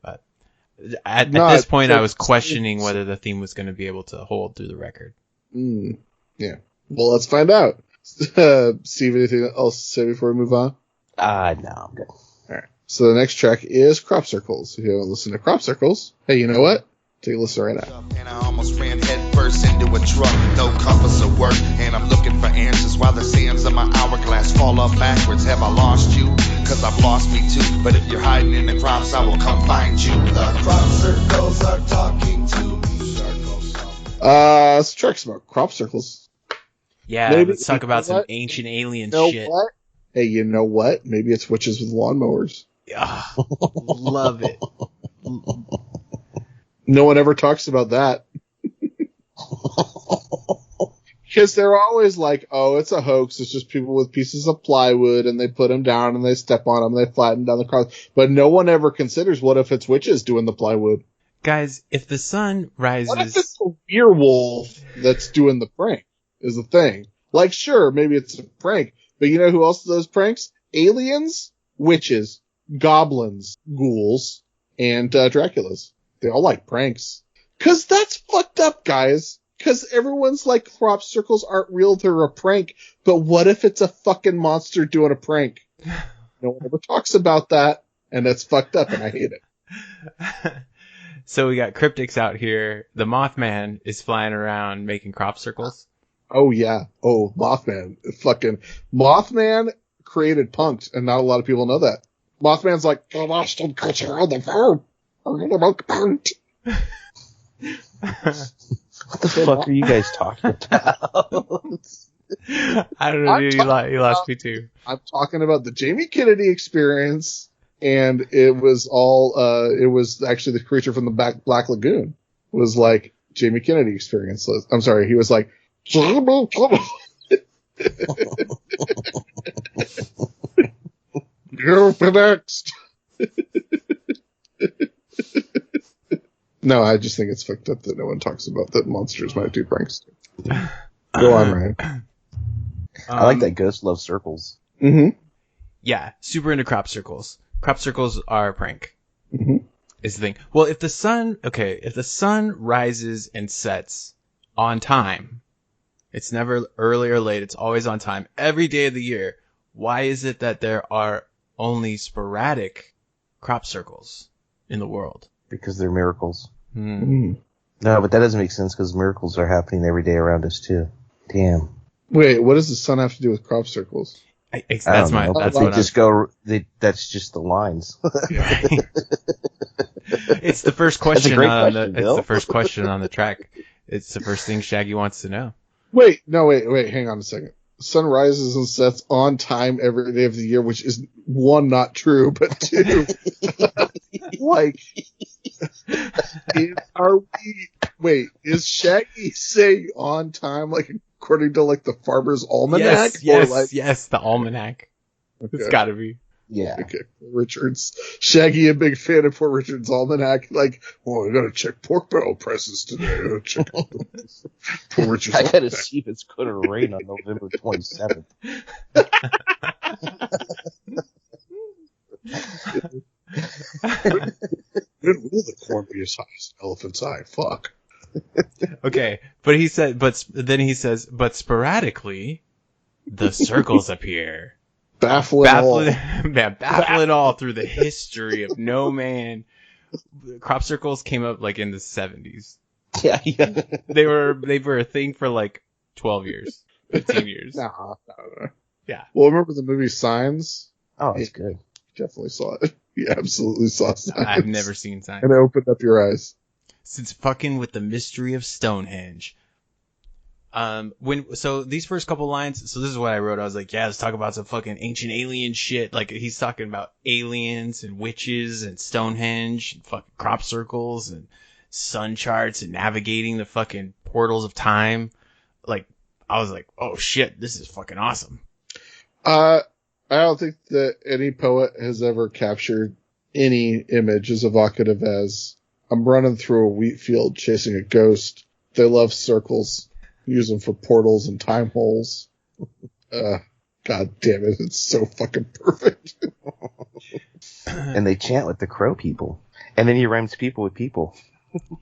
But at this point, I was questioning whether the theme was going to be able to hold through the record. Yeah. Well, let's find out. Steve, anything else to say before we move on? No, I'm good. Alright. So the next track is Crop Circles. If you haven't listened to Crop Circles, hey, you know what? Take a listen right now. And I almost ran headfirst into a truck, no compass or work, and I'm looking for answers while the sands of my hourglass fall up backwards. Have I lost you? Cause I've lost me too. But if you're hiding in the crops, I will come find you. The crop circles are talking to me. This track's about crop circles. Yeah, let's talk about some ancient alien shit. What? Hey, you know what? Maybe it's witches with lawnmowers. Yeah, love it. No one ever talks about that. Because they're always like, oh, it's a hoax. It's just people with pieces of plywood and they put them down and they step on them and they flatten down the cross. But no one ever considers what if it's witches doing the plywood. Guys, if the sun rises... What if it's a werewolf that's doing the prank is the thing? Like, sure, maybe it's a prank. But you know who else does pranks? Aliens, witches, goblins, ghouls, and Draculas. They all like pranks. Cause that's fucked up, guys. Cause everyone's like, crop circles aren't real, they're a prank. But what if it's a fucking monster doing a prank? No one ever talks about that, and that's fucked up, and I hate it. So we got cryptics out here. The Mothman is flying around making crop circles. Oh, yeah. Oh, Mothman. Fucking Mothman created punks, and not a lot of people know that. Mothman's like, the Western culture on the farm. I'm gonna make punk. What the fuck are you guys talking about? I don't know, dude. You lost me too. I'm talking about the Jamie Kennedy Experience, and it was all, it was actually the creature from the Black Lagoon. It was like Jamie Kennedy Experience. I'm sorry, he was like, Jamie Kennedy. You're next. No, I just think it's fucked up that no one talks about that monsters might do pranks. Go on, Ryan. I like that ghost loves circles. Mm-hmm. Yeah, super into crop circles. Crop circles are a prank. Mm-hmm. Is the thing. Well, if the sun rises and sets on time, it's never early or late, it's always on time, every day of the year, why is it that there are only sporadic crop circles in the world? Because they're miracles. Mm. No, but that doesn't make sense because miracles are happening every day around us too. Damn. Wait, what does the sun have to do with crop circles? That's just the lines. It's the first question on the first question on the track. It's the first thing Shaggy wants to know. Wait, hang on a second. The sun rises and sets on time every day of the year, which is, one, not true, but two, like, is Shaggy saying on time, like, according to, like, the Farmer's Almanac? Yes, the Almanac. Okay. It's gotta be. Yeah. Okay. Richards. Shaggy, a big fan of Poor Richard's Almanac. Like, I gotta check pork barrel prices today. Poor Richard's I gotta see if it's gonna rain on November 27th. When will the corn be as high as an elephant's eye? Fuck. Okay, but then he says, but sporadically, the circles appear. Baffle it all through the history of no man. Crop circles came up like in the 70s. Yeah. They were a thing for like 12 years, 15 years. No. Yeah. Well, remember the movie Signs? Oh, it's good. Definitely saw it. You absolutely saw Signs. I've never seen Signs. And it opened up your eyes. Since fucking with the mystery of Stonehenge. So these first couple lines, so this is what I wrote. I was like, yeah, let's talk about some fucking ancient alien shit. Like, he's talking about aliens and witches and Stonehenge and fucking crop circles and sun charts and navigating the fucking portals of time. Like, I was like, oh shit, this is fucking awesome. I don't think that any poet has ever captured any image as evocative as I'm running through a wheat field chasing a ghost. They love circles. Use them for portals and time holes. God damn it. It's so fucking perfect. And they chant with the crow people. And then he rhymes people with people.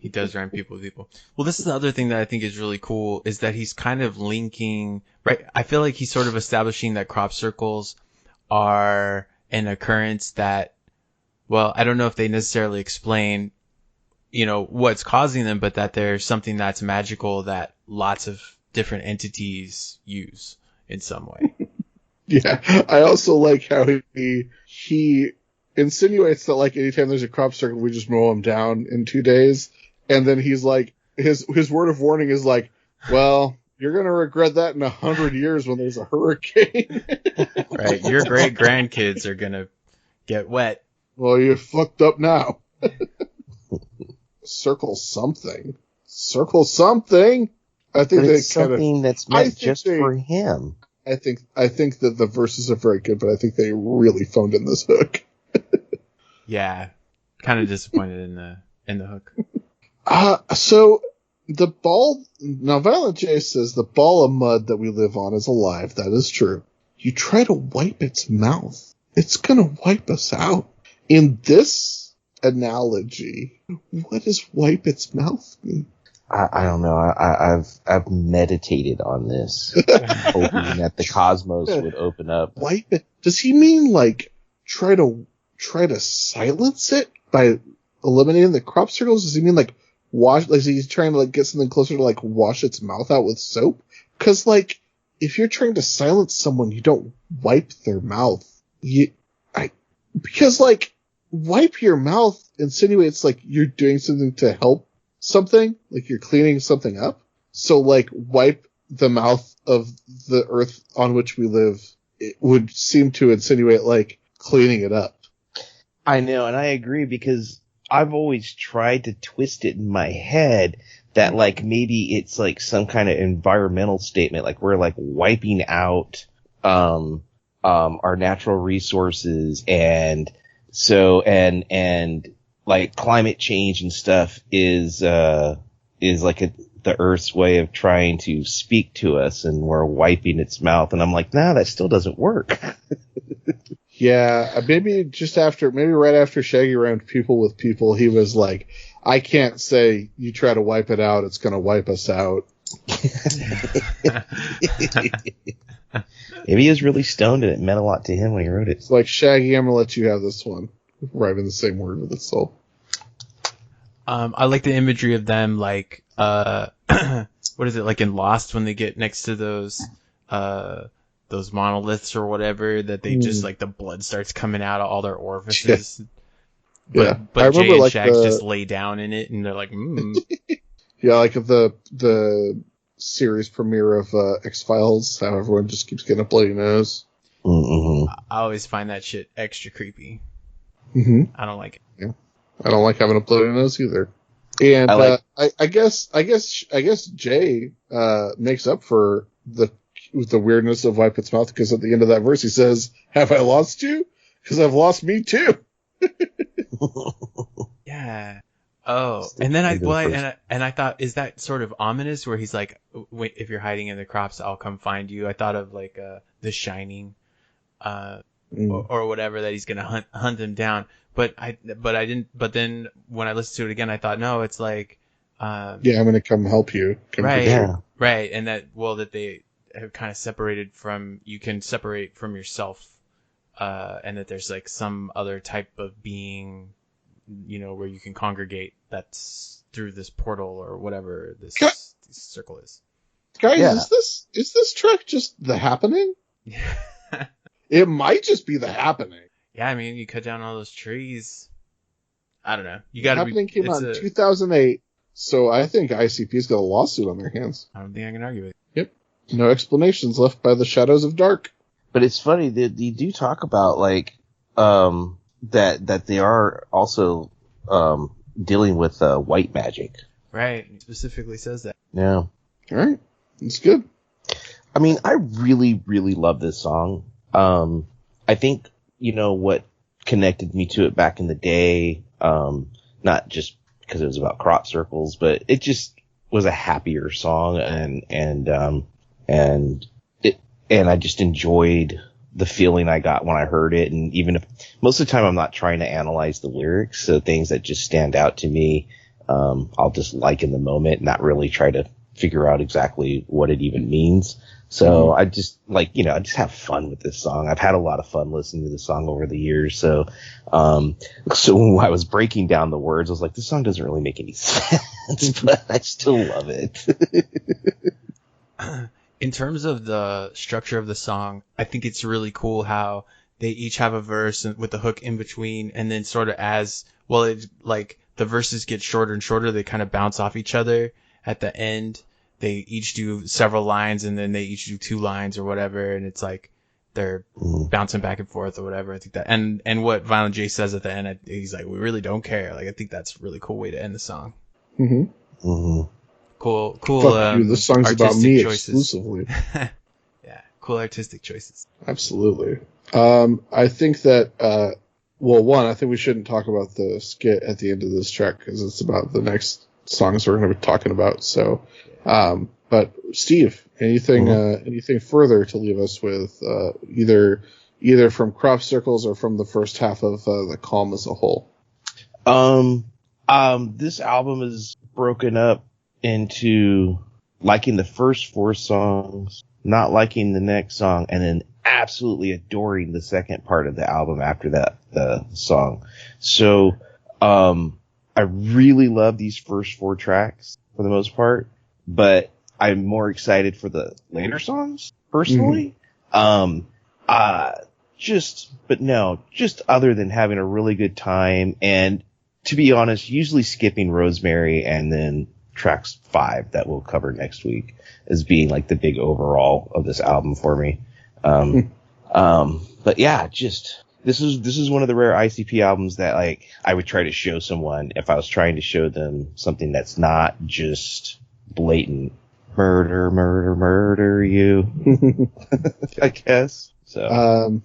He does rhyme people with people. Well, this is the other thing that I think is really cool is that he's kind of linking, right? I feel like he's sort of establishing that crop circles are an occurrence that, well, I don't know if they necessarily explain, what's causing them, but that there's something that's magical that lots of different entities use in some way. Yeah. I also like how he insinuates that like anytime there's a crop circle, we just mow him down in 2 days. And then he's like, his word of warning is like, well, you're going to regret that in 100 years when there's a hurricane. Right. Your great grandkids are going to get wet. Well, you're fucked up now. Circle something. I think it's something that's meant just for him. I think that the verses are very good, but I think they really phoned in this hook. Yeah, kind of disappointed in the hook. So the ball. Now, Violent J says the ball of mud that we live on is alive. That is true. You try to wipe its mouth, it's gonna wipe us out. In this analogy, what does wipe its mouth mean? I don't know. I've meditated on this, hoping that the cosmos would open up. Wipe it? Does he mean like try to silence it by eliminating the crop circles? Does he mean like wash? Like he's trying to like get something closer to like wash its mouth out with soap? Because like if you're trying to silence someone, you don't wipe their mouth. Because like wipe your mouth insinuates like you're doing something to help something, like you're cleaning something up. So like wipe the mouth of the earth on which we live, it would seem to insinuate like cleaning it up. I know, and I agree, because I've always tried to twist it in my head that like maybe it's like some kind of environmental statement, like we're like wiping out our natural resources, and so and like climate change and stuff is like the Earth's way of trying to speak to us, and we're wiping its mouth. And I'm like, nah, that still doesn't work. Yeah, maybe right after Shaggy rhymed people with people, he was like, I can't say you try to wipe it out, it's gonna wipe us out. Maybe he was really stoned and it meant a lot to him when he wrote it. It's like, Shaggy, I'm gonna let you have this one. Rhyming the same word with its soul. I like the imagery of them, like, what is it, like in Lost when they get next to those monoliths or whatever, that they just, like, the blood starts coming out of all their orifices. Yeah. But Jay and Shags just lay down in it, and they're like, Yeah, like the series premiere of X-Files, how everyone just keeps getting a bloody nose. Mm-hmm. I always find that shit extra creepy. Mm-hmm. I don't like it. Yeah. I don't like having a bloody nose either. And I guess Jay makes up for the weirdness of Wipe Its Mouth, because at the end of that verse he says, "Have I lost you? Because I've lost me too." Yeah. Oh, and then I thought, is that sort of ominous, where he's like, if you're hiding in the crops, I'll come find you. I thought of like The Shining, or whatever, that he's gonna hunt them down. But I didn't. But then when I listened to it again, I thought, no, it's like, I'm gonna come help you. Right, and that they have kind of separated from. You can separate from yourself and that there's like some other type of being, where you can congregate that's through this portal or whatever this circle is. Guys, is this track just The Happening? It might just be The Happening. Yeah, I mean, you cut down all those trees. I don't know. You got to be. Happening came out in 2008, so I think ICP's got a lawsuit on their hands. I don't think I can argue with it. Yep. No explanations left by the shadows of dark. But it's funny that you do talk about like that they are also dealing with white magic. Right. It specifically says that. Yeah. All right. It's good. I mean, I really, really love this song. I think, what connected me to it back in the day, not just because it was about crop circles, but it just was a happier song and I just enjoyed the feeling I got when I heard it. And even if most of the time I'm not trying to analyze the lyrics, so things that just stand out to me, I'll just like in the moment, not really try to figure out exactly what it even means. So I just I just have fun with this song. I've had a lot of fun listening to the song over the years. So when I was breaking down the words, I was like, this song doesn't really make any sense, but I still love it. In terms of the structure of the song, I think it's really cool how they each have a verse with the hook in between, and then sort of the verses get shorter and shorter, they kind of bounce off each other at the end. They each do several lines, and then they each do 2 lines or whatever, and it's like they're bouncing back and forth or whatever. I think that, and what Violent J says at the end, he's like, "We really don't care." Like, I think that's a really cool way to end the song. Mm-hmm. Mm-hmm. Cool. Fuck you, this song's about me choices. Exclusively. Yeah, cool artistic choices. Absolutely. I think that, I think we shouldn't talk about the skit at the end of this track because it's about the next songs we're going to be talking about. So, but Steve, anything further to leave us with, either from crop circles or from the first half of the Calm as a whole? This album is broken up into liking the first 4 songs, not liking the next song, and then absolutely adoring the second part of the album after that, the song. So, I really love these first 4 tracks for the most part, but I'm more excited for the later songs, personally. Just other than having a really good time, and to be honest, usually skipping Rosemary and then tracks 5 that we'll cover next week as being like the big overall of this album for me. But yeah, this is one of the rare ICP albums that like I would try to show someone if I was trying to show them something that's not just blatant murder you. I guess. So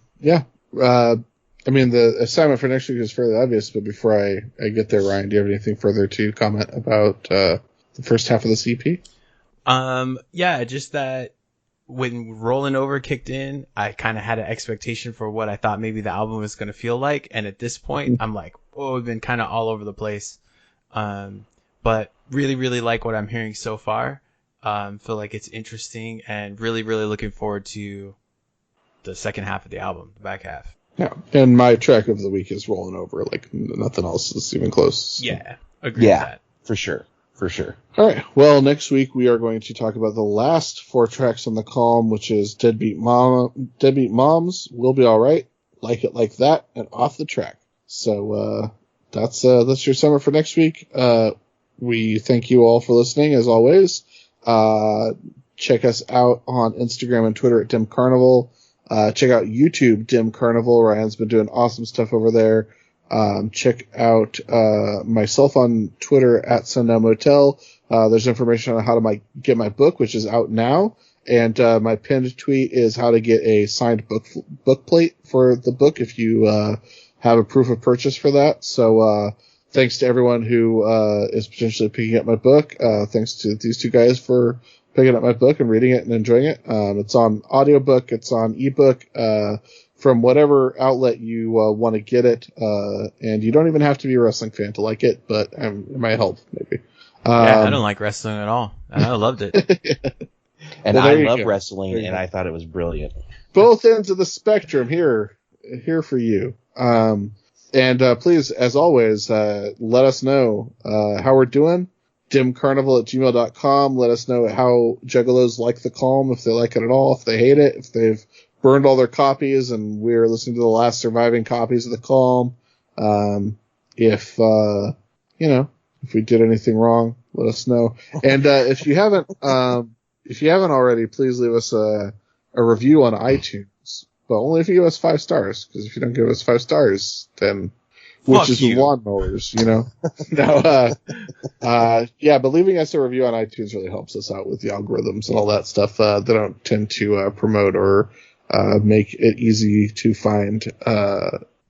I mean, the assignment for next week is fairly obvious, but before I get there, Ryan, do you have anything further to comment about the first half of the EP? Just that when Rollin Over kicked in, I kind of had an expectation for what I thought maybe the album was going to feel like, and at this point, I'm like, we've been kind of all over the place. But really, really like what I'm hearing so far. Feel like it's interesting, and really, really looking forward to the second half of the album, the back half. Yeah, and my track of the week is Rollin Over. Like, nothing else is even close. So. Yeah, agree with that. For sure. All right, well, next week we are going to talk about the last 4 tracks on the Calm, which is Deadbeat Moms, We'll Be Alright, Like It Like That, and Off the Track. So that's your summer for next week. We thank you all for listening, as always. Check us out on Instagram and Twitter at Dim Carnival. Check out YouTube, Dim Carnival. Ryan's been doing awesome stuff over there. Check out myself on Twitter at Sundown Motel. There's information on how to get my book, which is out now. And my pinned tweet is how to get a signed book plate for the book if you have a proof of purchase for that. So thanks to everyone who is potentially picking up my book. Thanks to these 2 guys for picking up my book and reading it and enjoying it. It's on audiobook. It's on ebook. From whatever outlet you want to get it. And you don't even have to be a wrestling fan to like it, but it might help, maybe. I don't like wrestling at all. And I loved it. And I love wrestling, and I thought it was brilliant. Both ends of the spectrum here here for you. And please, as always, let us know how we're doing. dimcarnival@gmail.com. Let us know how Juggalos like the Calm, if they like it at all, if they hate it, if they've burned all their copies and we're listening to the last surviving copies of the Calm. If we did anything wrong, let us know. And if you haven't already, please leave us a review on iTunes. But only if you give us 5 stars, because if you don't give us 5 stars, then which is lawnmowers, No, but leaving us a review on iTunes really helps us out with the algorithms and all that stuff. They don't tend to promote or make it easy to find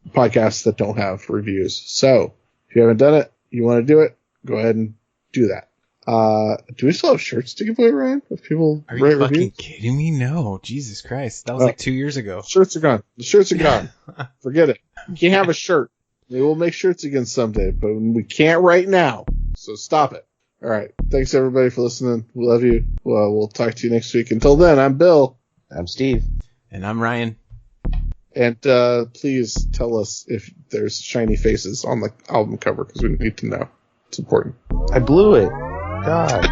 podcasts that don't have reviews. So if you haven't done it, you want to do it, go ahead and do that. Do we still have shirts to give away, Ryan? If people Are you fucking kidding me? No, Jesus Christ. That was like 2 years ago. Shirts are gone. The shirts are gone. Forget it. You can't have a shirt. Maybe we'll make shirts again someday, but we can't right now. So stop it. All right. Thanks everybody for listening. We love you. Well, we'll talk to you next week. Until then, I'm Bill. I'm Steve. And I'm Ryan. And please tell us if there's shiny faces on the album cover, because we need to know. It's important. I blew it. God.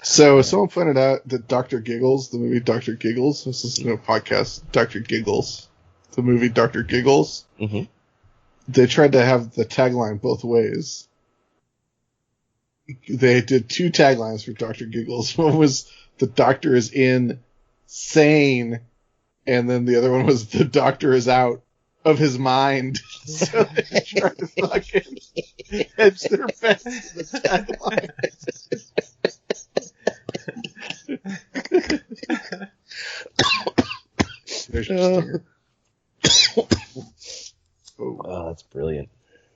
So someone pointed out that Dr. Giggles, the movie Dr. Giggles, this is a podcast, Dr. Giggles, the movie Dr. Giggles, they tried to have the tagline both ways. They did 2 taglines for Dr. Giggles. One was, the doctor is insane, and then the other one was, the doctor is out of his mind. So they tried to fucking hedge their bets to the tagline. Oh, that's brilliant.